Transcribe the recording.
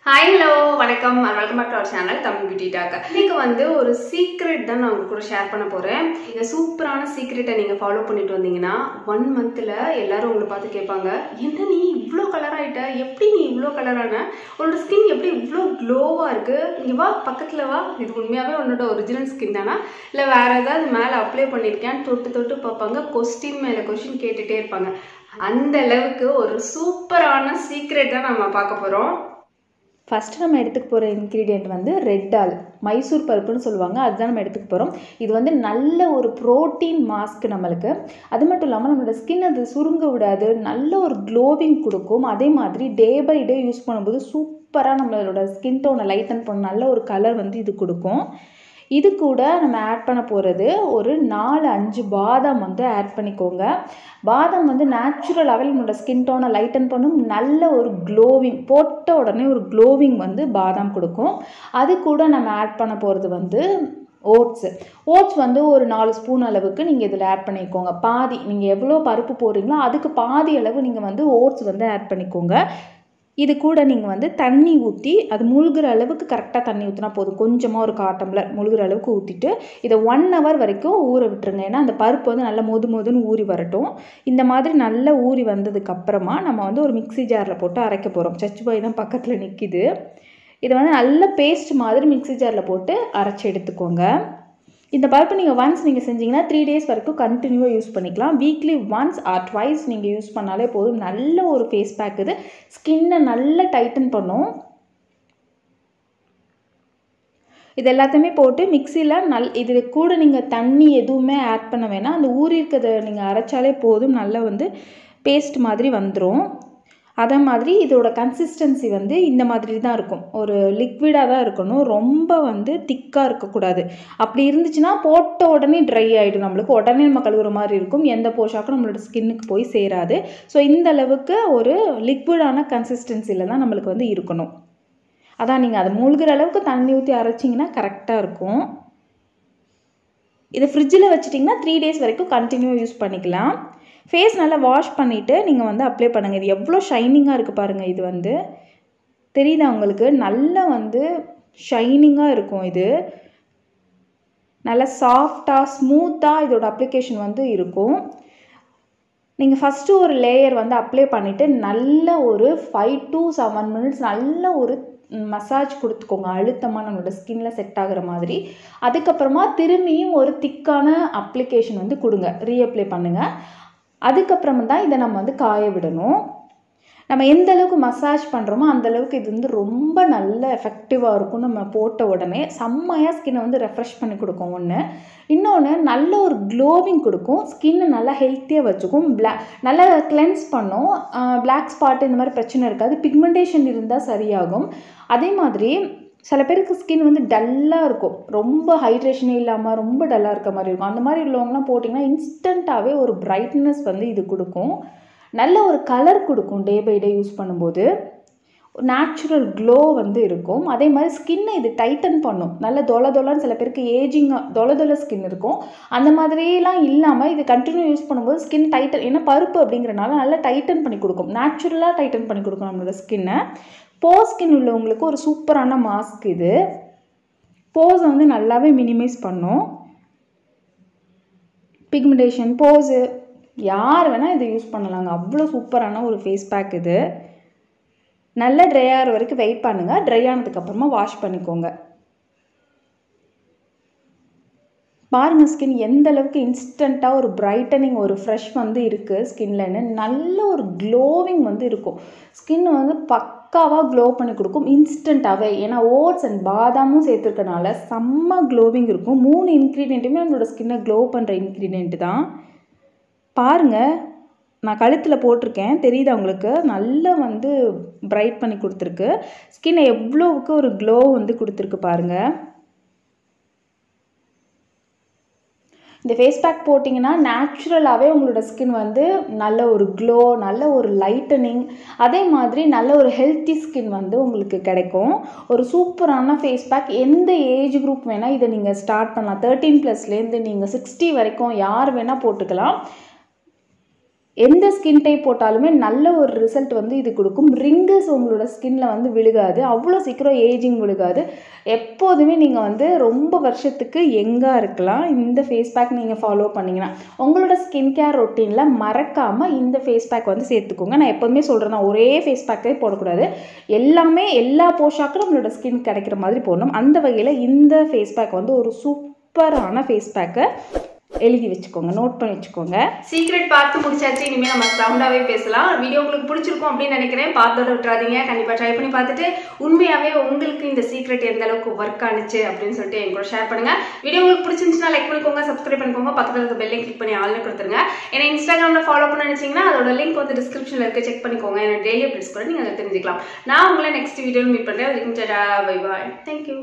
Hi, hello, வணக்கம் and welcome back to our channel Tamil Beauty Talk. இன்னைக்கு வந்து ஒரு சீக்ரெட் தான் நான் உங்களுக்கு கூட ஷேர் பண்ண போறேன். இந்த சூப்பரான சீக்ரெட்டை நீங்க ஃபாலோ பண்ணிட்டு வந்தீங்கன்னா 1 monthல எல்லாரும் உங்களை பார்த்து கேட்பாங்க, "என்ன நீ இவ்ளோ கலர் ஆயிட்ட? எப்படி நீ இவ்ளோ கலர் ஆன? உன்னோட ஸ்கின் எப்படி இவ்ளோ க்ளோவா இருக்கு? இங்க வா, பக்கத்துல வா. இது உண்மையாவே உன்னோட ஒரிஜினல் ஸ்கின் தானா? இல்ல வேற ஏதாவது மேல அப்ளை பண்ணிருக்கேன்னு தொட்டு பார்ப்பாங்க. क्वेश्चन மேல क्वेश्चन கேட்டுட்டே இருப்பாங்க. அந்த அளவுக்கு ஒரு சூப்பரான சீக்ரெட் தான் நம்ம பார்க்க போறோம். ஃபஸ்ட்டு நம்ம எடுத்துக்க போகிற இன்க்ரீடியண்ட் வந்து ரெட் டால், மைசூர் பருப்புன்னு சொல்லுவாங்க. அதுதான் நம்ம எடுத்துக்க போகிறோம். இது வந்து நல்ல ஒரு ப்ரோட்டீன் மாஸ்க் நம்மளுக்கு. அது மட்டும் இல்லாமல் நம்மளோட ஸ்கின் அது சுருங்க விடாது, நல்ல ஒரு க்ளோவிங் கொடுக்கும். அதே மாதிரி டே பை டே யூஸ் பண்ணும்போது சூப்பராக நம்மளோட ஸ்கின் டோனை லைட்டன் பண்ண நல்ல ஒரு கலர் வந்து இது கொடுக்கும். இது கூட நம்ம ஆட் பண்ண போகிறது ஒரு 4-5 பாதாம் வந்து ஆட் பண்ணிக்கோங்க. பாதாம் வந்து நேச்சுரலாகவே நம்மளோட ஸ்கின் டோனை லைட்டன் பண்ணும், நல்ல ஒரு க்ளோவிங், போட்ட உடனே ஒரு க்ளோவிங் வந்து பாதாம் கொடுக்கும். அது கூட நம்ம ஆட் பண்ண போகிறது வந்து ஓட்ஸ் வந்து ஒரு 4 ஸ்பூன் அளவுக்கு நீங்கள் இதில் ஆட் பண்ணிக்கோங்க. பாதி நீங்கள் எவ்வளோ பருப்பு போடுறீங்களோ அதுக்கு பாதி அளவு நீங்கள் வந்து ஓட்ஸ் வந்து ஆட் பண்ணிக்கோங்க. இது கூட நீங்கள் வந்து தண்ணி ஊற்றி அது முழுகிற அளவுக்கு கரெக்டாக தண்ணி ஊற்றினா போதும். கொஞ்சமாக ஒரு 1/4 டம்ளர் முழுகிற அளவுக்கு ஊற்றிட்டு இதை 1 hour வரைக்கும் ஊற விட்டுருங்க. ஏன்னா அந்த பருப்பு வந்து நல்லா மொதுன்னு ஊறி வரட்டும். இந்த மாதிரி நல்லா ஊறி வந்ததுக்கப்புறமா நம்ம வந்து ஒரு மிக்ஸி ஜாரில் போட்டு அரைக்க போகிறோம். சச்சு பாய் தான் பக்கத்தில் நிற்கிது. இதை வந்து நல்ல பேஸ்ட் மாதிரி மிக்ஸி ஜாரில் போட்டு அரைச்சி எடுத்துக்கோங்க. இந்த பருப்பு நீங்கள் ஒன்ஸ் நீங்கள் செஞ்சீங்கன்னா 3 days வரைக்கும் கண்டினியூவாக யூஸ் பண்ணிக்கலாம். வீக்லி ஒன்ஸ் ஆர் ட்வைஸ் நீங்கள் யூஸ் பண்ணாலே போதும். நல்ல ஒரு ஃபேஸ் பேக் இது. ஸ்கின்னை நல்லா டைட்டன் பண்ணும். இது எல்லாத்தையுமே போட்டு மிக்சியில் இது கூட நீங்கள் தண்ணி எதுவுமே ஆட் பண்ண வேணாம். அந்த ஊறி இருக்கிறத நீங்கள் அரைச்சாலே போதும். நல்லா வந்து பேஸ்ட் மாதிரி வந்துடும். அதே மாதிரி இதோட கன்சிஸ்டன்சி வந்து இந்த மாதிரி தான் இருக்கும். ஒரு லிக்விடாக தான் இருக்கணும். ரொம்ப வந்து திக்காக இருக்கக்கூடாது. அப்படி இருந்துச்சுன்னா போட்ட உடனே ட்ரை ஆகிடும். நம்மளுக்கு உடனே நம்ம கழுவுற மாதிரி இருக்கும். எந்த போஷாக்கும் நம்மளோட ஸ்கின்னுக்கு போய் சேராது. ஸோ இந்த அளவுக்கு ஒரு லிக்விடான கன்சிஸ்டன்சியில் தான் நம்மளுக்கு வந்து இருக்கணும். அதான் நீங்கள் அதை மூழ்கிற அளவுக்கு தண்ணி ஊற்றி அரைச்சிங்கன்னா கரெக்டாக இருக்கும். இதை ஃப்ரிட்ஜில் வச்சிட்டிங்கன்னா 3 days வரைக்கும் கண்டினியூவாக யூஸ் பண்ணிக்கலாம். ஃபேஸ் நல்லா வாஷ் பண்ணிவிட்டு நீங்கள் வந்து அப்ளை பண்ணுங்கள். இது எவ்வளோ ஷைனிங்காக இருக்குது பாருங்கள். இது வந்து தெரியுதா உங்களுக்கு? நல்லா வந்து ஷைனிங்காக இருக்கும். இது நல்லா சாஃப்டாக ஸ்மூத்தாக இதோட அப்ளிகேஷன் வந்து இருக்கும். நீங்கள் ஃபஸ்ட்டு ஒரு லேயர் வந்து அப்ளை பண்ணிவிட்டு நல்ல ஒரு 5 to 7 minutes நல்ல ஒரு மசாஜ் கொடுத்துக்கோங்க. அழுத்தமாக நம்மளோட ஸ்கின்ல செட் ஆகிற மாதிரி. அதுக்கப்புறமா திரும்பியும் ஒரு திக்கான அப்ளிகேஷன் வந்து கொடுங்க. ரீஅப்ளை பண்ணுங்கள். அதுக்கப்புறமா தான் இதை நம்ம வந்து காய விடணும். நம்ம எந்த அளவுக்கு மசாஜ் பண்ணுறோமோ அந்தளவுக்கு இது வந்து ரொம்ப நல்ல எஃபெக்டிவாக இருக்கும். நம்ம போட்ட உடனே செம்மையாக ஸ்கின்னை வந்து ரெஃப்ரெஷ் பண்ணி கொடுக்கும். ஒன்று இன்னொன்று நல்ல ஒரு க்ளோவிங் கொடுக்கும். ஸ்கின்னை நல்லா ஹெல்த்தியாக வச்சுக்கும். நல்லா கிளென்ஸ் பண்ணும். பிளாக் ஸ்பாட் இந்த மாதிரி பிரச்சனை இருக்காது. பிக்மெண்டேஷன் இருந்தால் சரியாகும். அதே மாதிரி சில பேருக்கு ஸ்கின் வந்து டல்லாக இருக்கும். ரொம்ப ஹைட்ரேஷனே இல்லாமல் ரொம்ப டல்லாக இருக்க மாதிரி இருக்கும். அந்த மாதிரி உள்ளவங்களாம் போட்டிங்கன்னா இன்ஸ்டண்ட்டாகவே ஒரு பிரைட்னஸ் வந்து இது கொடுக்கும். நல்ல ஒரு கலர் கொடுக்கும். டே பை டே யூஸ் பண்ணும்போது நேச்சுரல் க்ளோ வந்து இருக்கும். அதே மாதிரி ஸ்கின்னை இது டைட்டன் பண்ணும். நல்ல தொலைன்னு சில பேருக்கு ஏஜிங்காக தொலை ஸ்கின் இருக்கும். அந்த மாதிரிலாம் இல்லாமல் இது கண்டினியூ யூஸ் பண்ணும்போது ஸ்கின் டைட்டன், ஏன்னா பருப்பு அப்படிங்கிறனால நல்லா டைட்டன் பண்ணி கொடுக்கும். நேச்சுரலாக டைட்டன் பண்ணி கொடுக்கும் நம்மளோட ஸ்கின்னை. போர் ஸ்கின் உள்ளவங்களுக்கு ஒரு சூப்பரான மாஸ்க் இது. போஸை வந்து நல்லாவே மினிமைஸ் பண்ணும். பிக்மெண்டேஷன், போஸு யார் வேணால் இதை யூஸ் பண்ணலாங்க. அவ்வளோ சூப்பரான ஒரு ஃபேஸ் பேக் இது. நல்லா ட்ரை ஆகிற வரைக்கும் வெயிட் பண்ணுங்கள். ட்ரை ஆனதுக்கப்புறமா வாஷ் பண்ணிக்கோங்க. பாருங்கள் ஸ்கின் எந்த அளவுக்கு இன்ஸ்டண்ட்டாக ஒரு பிரைட்டனிங், ஒரு ஃப்ரெஷ் வந்து இருக்குது ஸ்கின்லன்னு. நல்ல ஒரு க்ளோவிங் வந்து இருக்கும். ஸ்கின் வந்து பக்காவாக க்ளோ பண்ணி கொடுக்கும் இன்ஸ்டண்ட்டாகவே. ஏன்னா ஓட்ஸ் அண்ட் பாதாமும் சேர்த்துருக்கனால செம்ம க்ளோவிங் இருக்கும். 3 இன்க்ரீடியண்ட்டுமே நம்மளோட ஸ்கின்னை க்ளோ பண்ணுற இன்க்ரீடியண்ட்டு தான். பாருங்கள், நான் கழுத்தில் போட்டிருக்கேன். தெரியுதா உங்களுக்கு? நல்லா வந்து பிரைட் பண்ணி கொடுத்துருக்கு. ஸ்கின்னை எவ்வளோவுக்கு ஒரு க்ளோ வந்து கொடுத்துருக்கு பாருங்கள். இந்த ஃபேஸ் பேக் போட்டிங்கன்னா நேச்சுரலாகவே உங்களோட ஸ்கின் வந்து நல்ல ஒரு க்ளோ, நல்ல ஒரு லைட்டனிங், அதே மாதிரி நல்ல ஒரு ஹெல்த்தி ஸ்கின் வந்து உங்களுக்கு கிடைக்கும். ஒரு சூப்பரான ஃபேஸ் பேக். எந்த ஏஜ் குரூப் வேணால் இதை நீங்கள் ஸ்டார்ட் பண்ணலாம். 13+லேருந்து நீங்கள் 60 வரைக்கும் யார் வேணால் போட்டுக்கலாம். எந்த ஸ்கின் டைப் போட்டாலுமே நல்ல ஒரு ரிசல்ட் வந்து இது கொடுக்கும். ரிங்கிள்ஸ் உங்களோட ஸ்கின்ல வந்து விழுகாது, அவ்வளோ சீக்கிரம் ஏஜிங் விழுகாது. எப்போதுமே நீங்கள் வந்து ரொம்ப வருஷத்துக்கு யங்காக இருக்கலாம் இந்த ஃபேஸ் பேக் நீங்கள் ஃபாலோ பண்ணிங்கன்னா. உங்களோட ஸ்கின் கேர் ரொட்டீனில் மறக்காமல் இந்த ஃபேஸ் பேக் வந்து சேர்த்துக்கோங்க. நான் எப்போதுமே சொல்கிறேன், ஒரே ஃபேஸ் பேக்கே போடக்கூடாது, எல்லாமே எல்லா போஷாக்கும் நம்மளோட ஸ்கின் கிடைக்கிற மாதிரி போடணும். அந்த வகையில் இந்த ஃபேஸ் பேக் வந்து ஒரு சூப்பரான ஃபேஸ் பேக்கை எழுதி வச்சுக்கோங்க, நோட் பண்ணி வச்சுக்கோங்க. சீக்ரெட் பார்த்து முடிச்சாச்சு, இனிமேல் நம்ம சவுண்டாகவே பேசலாம். வீடியோ உங்களுக்கு பிடிச்சிருக்கும் அப்படின்னு நினைக்கிறேன். பார்த்தோட விட்டுறாதீங்க, கண்டிப்பாக ட்ரை பண்ணி பார்த்துட்டு உண்மையாகவே உங்களுக்கு இந்த சீக்ரெட் எந்த அளவுக்கு ஒர்க் ஆனிச்சு அப்படின்னு சொல்லிட்டு என் கூட ஷேர் பண்ணுங்கள். வீடியோ உங்களுக்கு பிடிச்சிருந்துச்சுன்னா லைக் பண்ணிக்கோங்க, சப்ஸ்கிரைப் பண்ணிக்கோங்க, பக்கத்தில் இருக்க பெல்லை கிளிக் பண்ணி ஆல்னு கொடுத்துருங்க. ஏன்னா இன்ஸ்டாகிராமில் ஃபாலோ பண்ண நினச்சிங்கன்னா அதோட லிங்க் வந்து டிஸ்கிரிப்ஷனில் இருக்க, செக் பண்ணிக்கோங்க. ஏன்னா டெய்லி அப்டேட்ஸ் கூட நீங்கள் அதை தெரிஞ்சுக்கலாம். நான் உங்களை நெக்ஸ்ட் வீடியோவில் மீட் பண்ணுறேன். Bye bye, thank you.